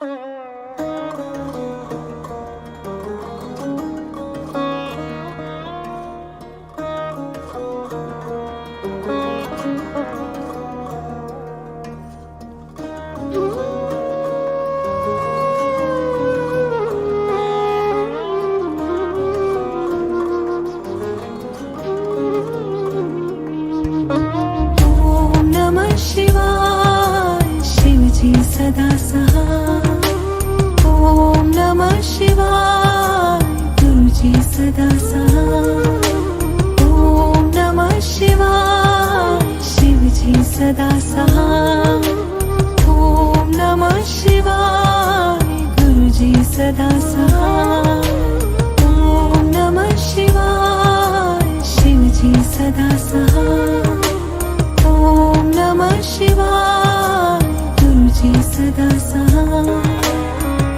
ओम नमः शिवाय शिवजी सदा सहाय। ओम नमः शिवाय गुरुजी सदा सहाय। ओम नमः शिवाय शिवजी सदा सहाय। ओम नमः शिवाय गुरुजी सदा सहाय। ओम नमः शिवाय शिवजी सदा सहाय। ओम नमः शिवाय गुरुजी सदा सहाय।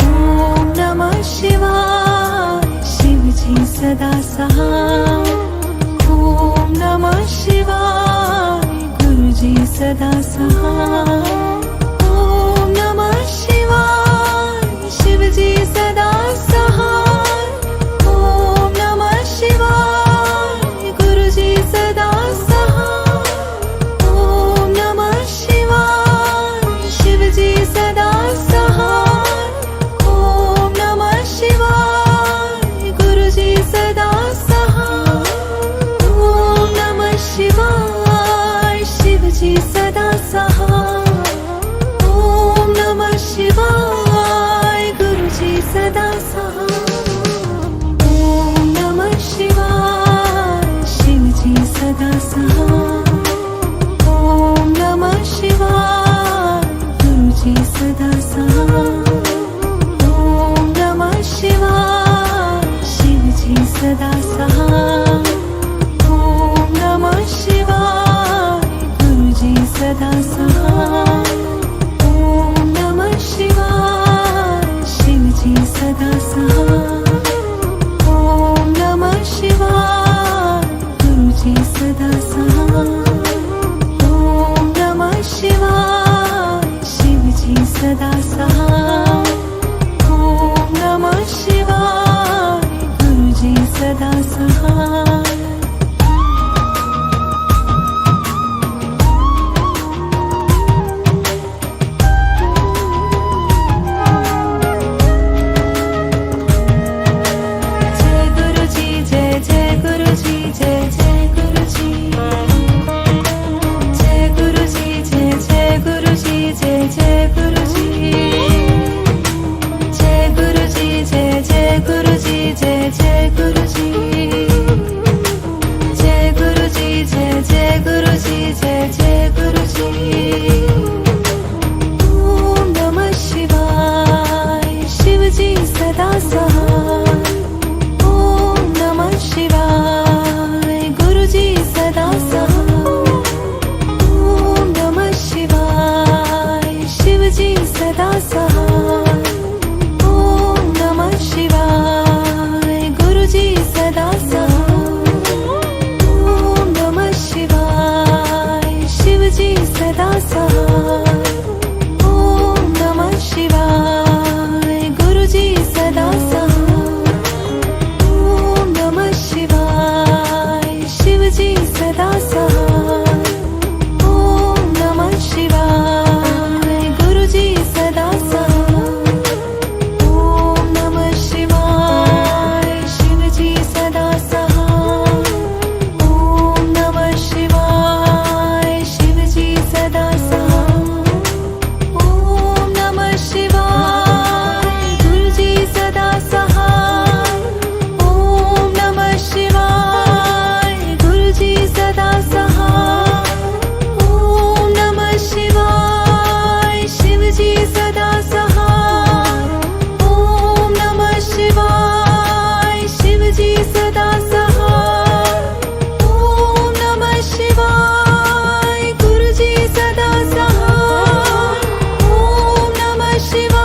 ओम नमः शिवाय शिवजी सदा सहाय। ओम नमः शिवाय गुरुजी सदा सहाय। ओम नमः शिवाय शिवजी सदा सहाय। ओम नमः शिवाय गुरुजी सदा सहाय। ओम नमः शिवाय शिवजी सदा सहाय। ओम नमः शिवाय गुरुजी सदा सहाय। ओम नमः शिवाय शिवजी सदा सहाय। ओम नमः शिवाय गुरुजी सदा सहाय। ओम नमः शिवाय शिवजी सदा सहाय। ओम नमः शिवाय गुरुजी सदा सहाय। ओम नमः शिवाय शिवजी सदा सहाय। ओम नमः शिवाय गुरुजी सदा सहाय। ओम नमः शिवाय शिवजी सदा सहाय। ओम नमः शिवाय गुरुजी सदा सहाय। ओम नमः शिवाय शिवजी सदा सहाय। ओम नमः शिवाय गुरुजी सदा सहाय। जय गुरुजी जय जय गुरुजी जय जय गुरुजी। जय गुरुजी जय जय गुरुजी जय जय गुरुजी। जय गुरुजी जय जय गुरुजी जय जय गुरुजी। जय गुरुजी जय जय गुरुजी जय जय गुरुजी। ओम नमः शिवाय शिवजी सदा सहाय। ओम नमः शिवाय गुरुजी सदा सहाय। ओम नमः शिवाय शिवजी सदा सहाय। ओम नमः शिवाय गुरुजी सदा सहाय। ओम नमः शिवाय शिवजी सदा सहाय। ओम नमः शिवाय गुरुजी सदा सहाय। ओम नमः शिवाय शिवजी सदा सहाय। ओम नमः शिवाय गुरुजी सदा सहाय। ओम नमः शिवाय शिवजी सदा सहाय। ओम नमः शिवाय शिवजी सदा सहाय। ओम नमः शिवाय गुरुजी सदा सहाय। ओम नमः शिवाय गुरुजी सदा सहाय। ओम नमः शिवाय शिवजी सदा सहाय। ओम नमः शिवाय शिवजी सदा सहाय। ओम नमः शिवाय गुरुजी सदा सहाय। ओम नमः शिवाय